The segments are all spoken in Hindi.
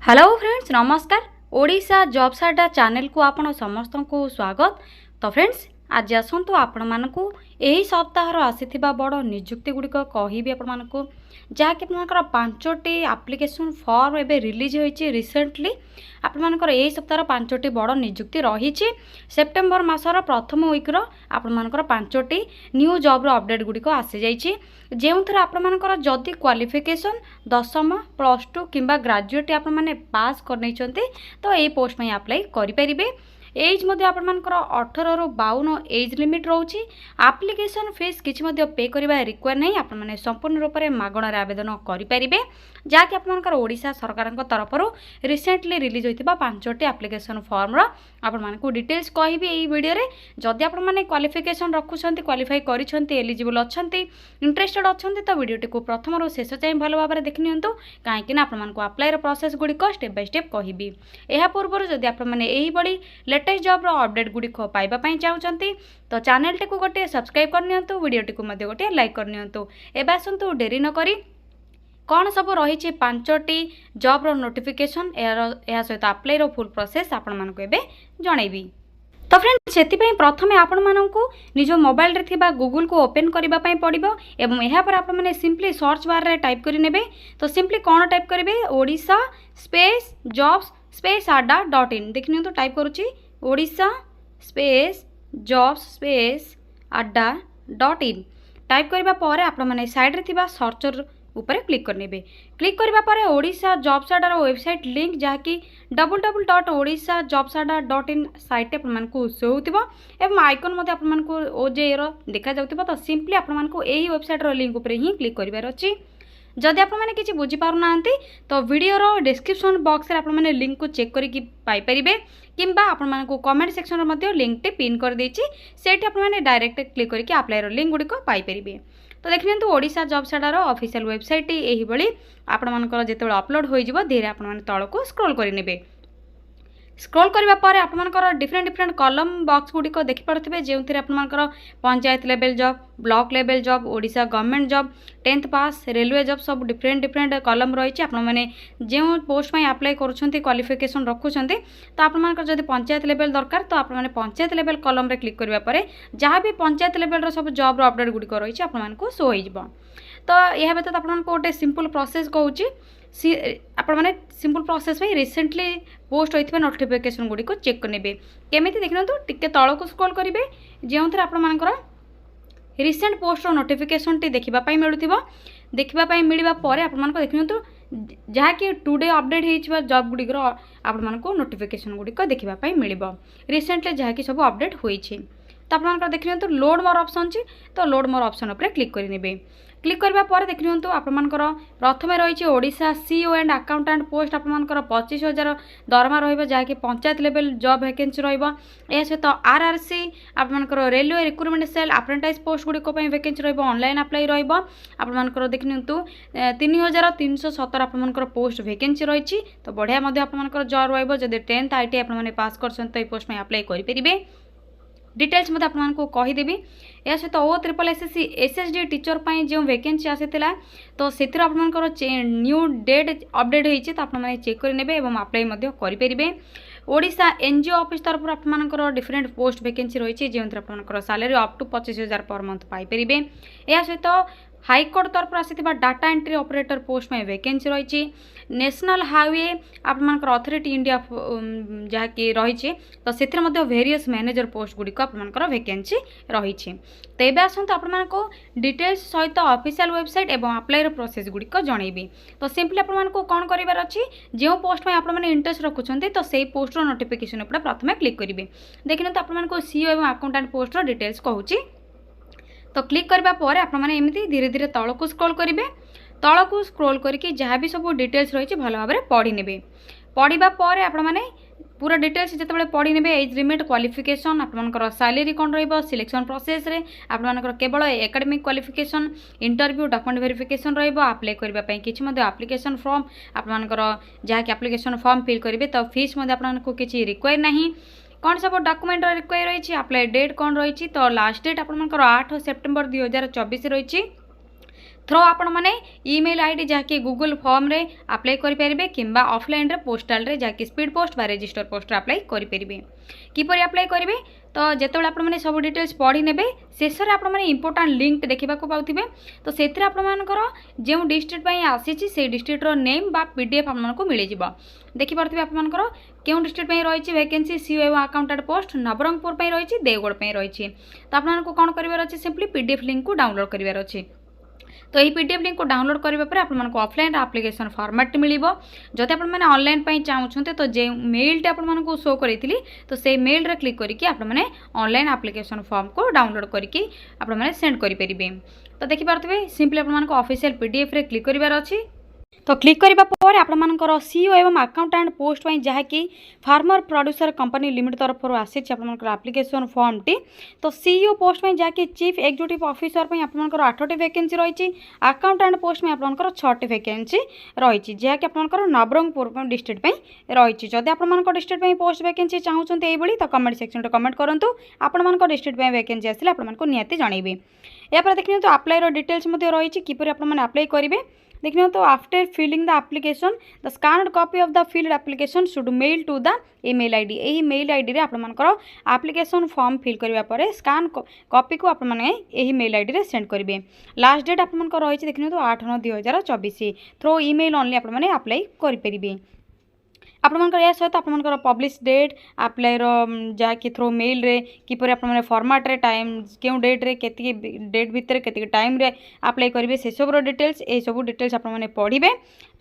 हेलो फ्रेंड्स नमस्कार। ओडिशा जॉब्स अड्डा चैनल को आपण समस्त को स्वागत। तो फ्रेंड्स आज आसतु आपण मानकु एही सप्ताहर आसीथिबा बड़ नियुक्ति गुड़िक कहबी आपण मानकु जहाँकि आपनकर 5टी एप्लिकेशन फॉर्म एबे रिलीज होईची रिसेंटली। आपण मानकर एही सप्ताहर 5टी बड़ नियुक्ति रहीची। सेप्टेम्बर मासर प्रथम वीक्र आपण मानकर 5टी न्यू जॉब रो अपडेट गुड़िक आसी जाईची जेउथरे आपण मानकर जदि क्वालिफिकेशन 10th +2 किंबा ग्रेजुएट आपण माने पास करनैचंती तो एई पोस्ट में अप्लाई करि परिबे। एज मध्य आपण मानकर 18 रु 52 एज लिमिट रोची। एप्लिकेशन फीस किछि मध्य पे करबा रिक्वायर नहीं। आपण माने संपूर्ण रूप में मागणार आवेदन करि परिबे जाकि आपण मानकर ओडिशा सरकार तरफरु रिसेंटली रिलीज होइतिबा 5टी एप्लिकेशन फॉर्म रो आपण मानकु डिटेल्स कहबी एई वीडियो रे। जदि आपण माने क्वालिफिकेशन रखुछंती क्वालिफाई करिछंती एलिजिबल अछंती इंटरेस्टेड अछंती तो वीडियोटी को प्रथम रु शेष जाय भलो भाबरे देखि नियंतु काहेकि ना आपण मानकु अप्लाई रो प्रोसेस गुडी को स्टेप बाय स्टेप कहबी। एहा पूर्व जदि आपण माने एही बडी लेटेस्ट जॉब रो अपडेट गुडी को पाइबा पई चाहउछंती तो चैनल टी को गोटे सब्सक्राइब कर नियंतु वीडियोटी को मध्ये गोटे लाइक कर नियंतु। एबा आसंतु डेरी न करी कौन सब रही 5टी जॉब रो नोटिफिकेशन या सहित अप्लाई रो फुल प्रोसेस आपण मानकु एबे जणैबी। तो फ्रेंड्स सेति प्रथमे आपण मानकु निज मोबाइल रे थिबा गूगल को ओपन करबा पई पड़िबो एवं एहा पर आपण माने सिंपली सर्च बार रे टाइप करि नेबे। तो सिंपली कोन टाइप करिवे ओडिशा स्पेस जॉब्स स्पेस अड्डा.in देखिनियो तो टाइप करूची ओडिशा स्पेस जॉब्स स्पेस अड्डा.in टाइप करबा परे आपण माने साइड रे थिबा सर्चर ऊपर क्लिक करने। क्लिक करबा परे ओडिशा जॉब्स अड्डा रो वेबसाइट लिंक जहाँकि www.odishaJobsAdda.in साइट आपण मानकु शो होतिबो एवं आइकन मध्ये आपण मानकु ओजे रो देखा जाउतिबो। तो सिंपली आपण मानकु एही वेबसाइट रो लिंक ऊपर ही क्लिक करिवार अछि। जदि आपण माने किछि बुझी पारु नांती तो वीडियो रो डिस्क्रिप्शन बॉक्स रे आपण माने लिंक को चेक करिकि पाई परिबे किंबा आपण मानकु कमेंट सेक्शन रे मध्ये लिंक टे पिन कर देछि सेठी आपण माने डायरेक्ट क्लिक करिकि अप्लाई रो लिंक गुडी को पाई परिबे। तो देखि नियंतु ओडिशा जॉब्स अड्डा रो ऑफिशियल वेबसाइट एही बळी आपण मानकर जेतेबेले अपलोड होई जिवो धीरे आपण माने तळको स्क्रॉल करि नेबे। स्क्रॉल करबा परे आपण मानकर डिफरेंट कॉलम बॉक्स गुडी को देखि परथिबे जेउथिरे आपण मानकर panchayat level job block level job Odisha government job 10th पास रेलवे जॉब सब डिफरेंट कॉलम रही। आपण माने जेउ पोस्ट में अप्लाई करूछंती क्वालिफिकेशन रखुछंती तो आपण मानकर जदि पंचायत लेवल दरकार तो आपण माने पंचायत लेवल कॉलम रे क्लिक करबा परे जहाँ भी पंचायत लेवल रो सब जॉब रो अपडेट गुडी को रही आपण मानकु शो होई जिवो। तो यह व्यतीत आपण मानकु गोटे सिंपल प्रोसेस कहूची आपण माने सिंपल प्रोसेस में रिसेंटली पोस्ट होइथिबा नोटिफिकेशन गुडी को चेक करनेबे। केमिति देखिनंतु टिके तळको स्क्रॉल करिवे जेउथरे आपण मानकर रिसेंट पोस्ट रो नोटिफिकेशन टी देखिबा पई मिलुथिबो। देखिबा पई मिलिबा परे आपण मानको देखिनंतु जहाँ कि टुडे अपडेट होइछबा जॉब गुडी रो आपण मानको नोटिफिकेशन गुडी को देखिबा पई मिलिबो रिसेंटली जहाँ कि सब अपडेट होइछि। तो आप देखिए लोड मोर ऑप्शन अच्छी तो लोड मोर ऑप्शन उपर क्लिक करेंगे। क्लिक करबा परे देखिए आपर प्रथम रही Odisha CO and accountant post आपर 25,000 दरमा रही पंचायत लेवल जॉब वैकेंसी रहा सहित आरआरसी आपर railway recruitment cell apprentice post गुड़िक वैकेंसी ऑनलाइन अप्लाई रहा देखिए 3,317 आपर पोस्ट वैकेंसी रही। तो बढ़िया आपर जॉब रही 10th ITI आपने पास कर पोस्ट में अप्लाई करेंगे। डिटेल्स मत आपको कहीदेवी या सहित OSSC SSD टीचर पर जो वैकेंसी आसीला तो से न्यू डेट अपडेट होती तो आपने चेक करेंगे और अप्लाई करेंगे। ओडिशा NGO ऑफिस तरफ आपर डिफरेंट पोस्ट वैकेंसी रही जो आप salary up to 25,000 per month Piper. या सहित हाईकोर्ट तरफ आसीथिबा डाटा एंट्री ऑपरेटर पोस्ट में वैकेंसी रही। नेशनल हाईवे आपर अथॉरिटी इंडिया जहाँ कि रही तो से वेरियस मैनेजर पोस्ट गुड़िक आपर वैकेंसी रही। तो ये आसतु आपको डिटेल्स सहित ऑफिशियल वेबसाइट एवं अप्लाई प्रोसेस गुड़िक जनइबी। तो सिंपली आपको कौन करार अच्छी जो पोस्ट में आपने इंटरेस्ट रखुंट तो से पोस्ट नोटिफिकेशन उपर प्रथम क्लिक करेंगे। देखिए तो आपको सीओ एवं अकाउंटेंट पोस्ट डिटेल्स कहूँ। तो क्लिक करबा परे आपण माने एमिति धीरे धीरे तळको स्क्रॉल करिवे। तळको स्क्रॉल करके जहाँ भी सब डिटेल्स रही भल भाव में पढ़ी नेबे। पढ़ा परे आपण माने पूरा डिटेल्स जिते पढ़ी नेबे एज लिमिट क्वालिफिकेशन आपनकर सैलरी कौन रहिबो सिलेक्शन प्रोसेस रे आपनकर केवल academic qualification interview document verification रहिबो। अप्लाई करबा पई किछि मध्ये एप्लिकेशन फॉर्म आपनकर जहाँ कि एप्लिकेशन फॉर्म फिल करेंगे। तो फीस मध्ये आपनको किछि रिक्वायर नहीं। कौन सब डॉक्यूमेंट रिक्वायर रही अप्लाई डेट कौन रही तो लास्ट डेट आपर 8 सेप्टेम्बर 2024 रही। थ्रो आपण मैंने ईमेल आईडी जहाँकि गूगल फॉर्म रे अप्लाई करेंगे कि ऑफलाइन रे पोस्टाल रे जहाँकि स्पीड पोस्ट बा रजिस्टर पोस्ट अप्लाई करेंगे किपर अप्लाई करेंगे तो जितेबाला आपने सब डिटेल्स पढ़ी ने शेष में आपने इंपोर्टाट लिंक देखा पाथे तो से आपर जो डिस्ट्रिक्ट आसी से डिस्ट्रिक्टर नेम बा पीडीएफ आपको मिल जाव देखिपे आपर क्यों डिस्ट्रिक्ट रही वैकेंसी सीओ एवं अकाउंटेंट पोस्ट नवरंगपुर रही देवगढ़ रही तो आपको कौन करार अच्छे सिंपली पीडीएफ लिंक को डाउनलोड करार अच्छे तो यही पीडीएफ लिंक को डाउनलोड करने पर आपको ऑफलाइन एप्लिकेशन फॉर्मेट मिल जदि आपने ऑनलाइन चाहते तो जो मेलटे आपको शो करी तो से मेल रे क्लिक करके आपने ऑनलाइन एप्लिकेशन फॉर्म को डाउनलोड करके आपने सेंड करेंगे तो देखिपे सिंपली आपको ऑफिशियल पीडीएफ रे क्लिक करार अच्छी तो क्लिक करने पर आपर सीओ एवं अकाउंटेंट पोस्ट जहाँकि फार्मर प्रोड्यूसर कंपनी लिमिटेड तरफ आसी एप्लिकेशन फॉर्म टी तो सीईओ पोस्ट में जहाँकि चीफ एग्जीक्यूटिव ऑफिसर आपर 8टी वैकेंसी रही अकाउंटेंट पोस्ट में आपर 6टी वैकेंसी रही जहाँकि आपर नवरंगपुर डिस्ट्रिक्ट रही जदि आप डिस्ट्रिक्ट पोस्ट वैकेंसी चाहते ये तो कमेंट सेक्शन में कमेंट करूँ आपण डिस्ट्रिक्ट वैकेंसी आसे आपको निहाती जनइबी यापर देखिए तो अप्लाई डिटेल्स रही किपर अप्लाई करेंगे देखिए तो after filling the application the scanned copy of the filled application should mail to the email ID यही मेल आईडी रे आपमनकर एप्लिकेशन फॉर्म फिल करिवा परे स्कान कॉपी को आपमने यही मेल आईडी रे सेंड करेंगे लास्ट डेट आपमनकर रही देखिए तो 8/9/2024 थ्रो ईमेल ओनली आपमने अप्लाई करि परिबे आपमनकर या सहित आपमनकर पब्लिश डेट अप्लाई जहाँकि थ्रो मेल रे किपर आपने फॉर्मेट रे टाइम क्यों डेट रे केति डेट भितर केति टाइम रे अप्लाई करेंगे से सब डिटेल्स ये सब डिटेल्स आपने पढ़े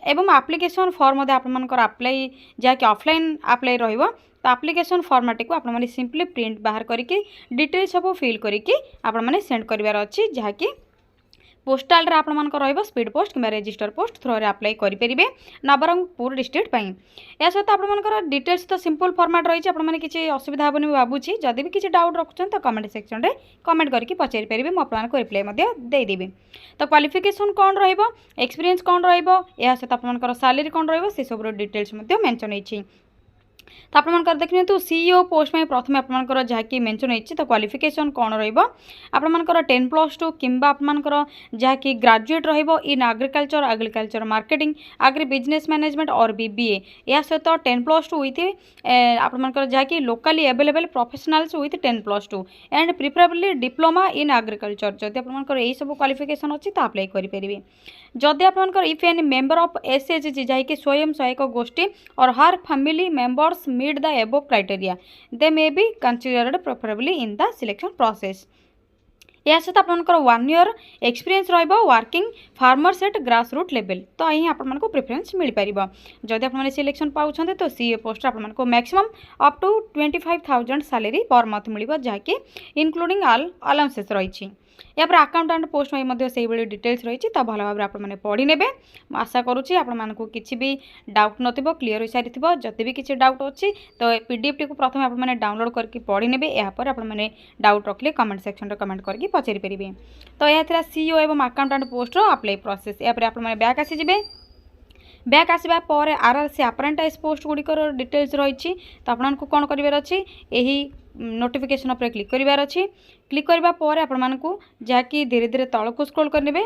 एवं एप्लिकेशन फॉर्म आपमनकर अप्लाई जहाँकि ऑफलाइन अप्लाई रहिबो तो एप्लिकेशन फॉर्मेट को आपने सिंपली प्रिंट बाहर करके डिटेल्स सब फिल करके आपने सेंड करार अच्छी जहाँकि पोस्टाल रे आपमनकर रहिबो स्पीड पोस्ट कि रजिस्टर पोस्ट थ्रो रे अप्लाई करेंगे नवरंगपुर डिस्ट्रिक्ट या सहित आपमनकर डिटेल्स तो सिंपल फॉर्मेट रही आपने किसी असुविधा हेनी भावुची जदि भी किसी डाउट रखुछन तो कमेंट सेक्शन में कमेंट करके पचारि पारे मुझे रिप्लाई देदेवी तो क्वालिफिकेशन कौन रहिबो एक्सपीरियंस कौन रहिबो या सहित आपमनकर सैलरी कौन रहिबो से सब डिटेल्स मेंशन होइछि तो आपमनकर देखिए तो सीईओ पोस्ट में प्रथम आपमनकर जहाँकि मेंशन होइछि तो क्वालिफिकेशन कौन रहिबो आपमनकर 10+2 किंबा आपमनकर जहाँकि ग्रेजुएट रहिबो in agriculture marketing agri business management और बीबीए या सहित 10+2 विथ आपमनकर जहाँकि locally available professionals with 10+2 and preferably diploma in agriculture जदि आपमनकर यही सब क्वालिफिकेशन अच्छी तो अप्लाई करेंगे जदि आपमनकर if any member of SHG जहाँकि स्वयं सहायक गोष्ठी or her family members meet the above criteria they may be considered preferably in the selection process या सहित आपमनकर 1 ईयर एक्सपीरियंस रहिबो working farmers at grass root level तो यही आपमनको प्रेफरेंस मिल पारिबो जदि आपमने सिलेक्शन पाउछन्ते तो सीए पोस्ट आपमनको maximum up to 25,000 salary per month मिलिबो जहाँकि इंक्लूडिंग ऑल अलाउंसेस रही या पर अकाउंटेंट पोस्ट में से डिटेल्स रही तो भल भाव आपने पढ़ी ने आशा करुँची आपको किसी भी डाउट नथिबो क्लीयर हो सारी जदि भी किसी डाउट अच्छी तो पीडीएफ टी को प्रथम आपने डाउनलोड करके पढ़ी ने यापर आपने डाउट रखिले कमेंट सेक्शन में कमेंट करके पचारि पारे तो यह सीईओ एवं अकाउंटेंट पोस्ट अप्लाई प्रोसेस यापर आपने बैक आसीजे बैक आसवा पर आरआरसी अप्रेंटाइज पोस्ट गुड़िकर डिटेल्स रही तो आपको कौन करार अच्छी यही नोटिफिकेशन पर क्लिक करार अच्छी क्लिक करने पर आपको जहाँकि धीरे धीरे तल को स्क्रॉल करने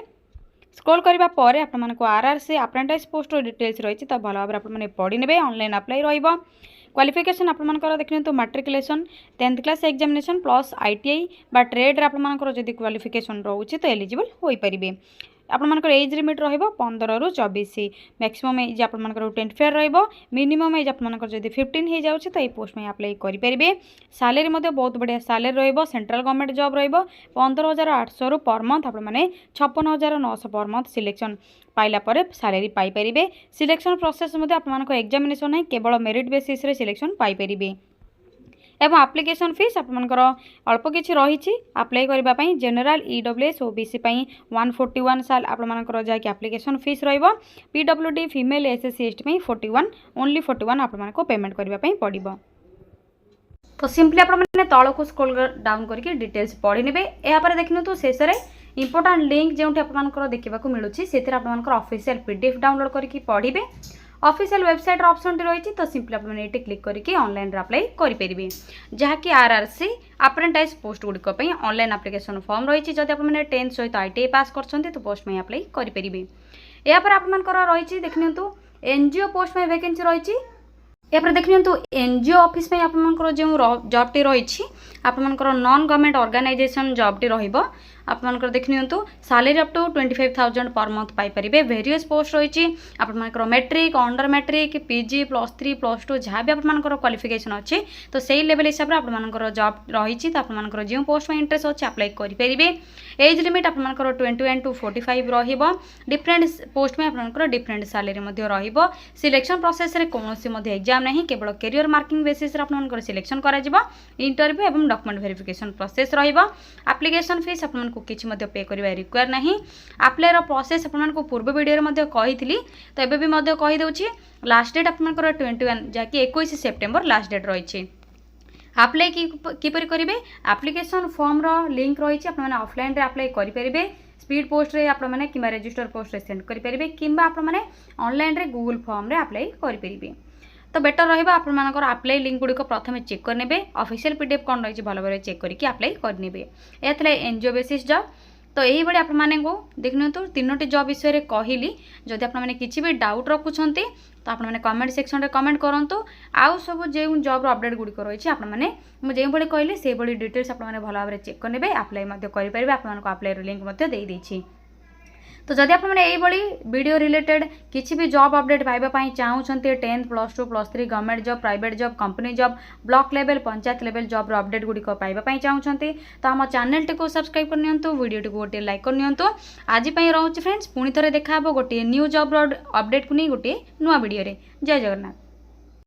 स्क्रॉल करने पर आपको आरआरसी अप्रेंटाइज पोस्ट डिटेल्स रही तो भल भाव आपने पढ़ी ने ऑनलाइन अप्लाई रहिबो क्वालिफिकेशन आपमनकर देखिए तो matriculation 10th class examination plus ITI बा ट्रेड आपमनकर जदि क्वालिफिकेशन रोचे तो एलिजिबल हो पारे आपमनकर एज लिमिट रहिबो 15 रु 24 मैक्सिमम एज आपमनकर 24 रहिबो मिनिमम एज आपमनकर जदि 15 हो जाउछि तो ए पोस्ट में अप्लाई करि परिबे सैलरी मध्ये बहुत बढ़िया सैलरी रहिबो सेंट्रल गवर्नमेंट जॉब रहिबो 15,800 रु पर मंथ आपण माने 56,900 पर मंथ सिलेक्शन पाइला पर सैलरी पाई परिबे सिलेक्शन प्रोसेस मध्ये आपमनकर एग्जामिनेशन है केवल मेरिट बेसिस रे सिलेक्शन पाई परिबे एवं एप्लिकेशन फीस आपमनकर अल्प किछि रही अप्लाई करने जनरल ईडब्ल्यूएस ओबीसी 141 साल आपमनकर जहाँकि एप्लिकेशन फीस रहिबो PWD female SSC ST 41 only 41 आपमनको पेमेंट करने पड़ो तो सिंपली आपने तल को स्क्रॉल डाउन करके डिटेल्स पढ़ी ने यापर देखिए तो शेष में इंपोर्टाट लिंक जो आपंकर देखा मिलूँ से ऑफिशियल पीडीएफ डाउनलोड करके पढ़े ऑफिशियल वेबसाइट ऑप्शन रही तो सिंपली आपने ये क्लिक करके ऑनलाइन अप्लाई करेंगे जहाँकि आरआरसी अप्रेंटाइज पोस्ट गुड़िक ऑनलाइन एप्लिकेशन फॉर्म रही जब आपने 10th सहित आईटीआई पास करते तो पोस्ट में अप्लाई करेंगे। यापर आपर रही देखिए एनजीओ पोस्ट में वैकेंसी रही यापर देखिए एनजीओ ऑफिस में आपर जो जॉब टी रही आपर नॉन गवर्नमेंट ऑर्गेनाइजेशन जॉब टी रपर देखिए salary up to 25,000 per month Piper various post रही आपर मैट्रिक अंडर मैट्रिक पीजी +3 +2 जहाँ भी आपर क्वालिफिकेशन अच्छे तो सही लेवल हिसाब से आपर जॉब रही तो आपर जो पोस्ट में इंटरेस्ट अच्छे अप्लाई करेंगे। एज लिमिट आपर 21 to 45 डिफरेंट पोस्ट में आपर डिफरेंट सैलरी सिलेक्शन प्रोसेस रे कौन एग्जाम नहीं केवल कैरियर मार्किंग बेसिस आपर सिलेक्शन कर इंटरव्यू एवं document verification process application fees आपको किसी पे करवा रिक्वायर नहीं। अप्लाई प्रोसेस आपको पूर्व वीडियो कही तो एवं कहीदे लास्ट डेट आपर 21 जहाँकि 21 सेप्टेम्बर लास्ट डेट रही। अप्लाई किपर करेंगे एप्लिकेशन फॉर्म लिंक रही आपने ऑफलाइन अप्लाई करेंगे स्पीड पोस्ट रे आपने कि रजिस्टर पोस्ट रे सेंड करेंगे कि आपने ऑनलाइन रे गूगल फॉर्म रे अप्लाई करेंगे तो बेटर रहा आपर अप्लाई लिंक गुड़िक प्रथम चेक करने ऑफिशियल पीडीएफ कौन रही भल भाव चेक करके अप्लाई करने यह एनजीओ बेसिस जॉब तो यही आपको देखिए 3टी जॉब विषय में कहली जदि आपने किसी भी डाउट रखुंट तो आपने कमेंट सेक्शन में कमेंट करूँ आउ सब जो जॉब अपडेट गुड़िक रही आपने मुझे जो कहली से डिटेल्स आपने भल भाव चेक करने अप्लाई करेंगे आपको अप्लाई लिंक दे देछि। तो जदि आपने यही वीडियो रिलेटेड किसी भी जॉब अपडेट पाइबापी चाहते 10th +2 +3 government job private job company job block level panchayat level job update गुड़िक पाइबापी चाहते तो आम चैनल टी सब्सक्राइब करनी वीडियो टी गोटे लाइक करनी आज रोचे फ्रेंड्स पुणी थे देखा गोटे न्यू जॉब अपडेट को नहीं गोटे नुआ वीडियो जय जगन्नाथ।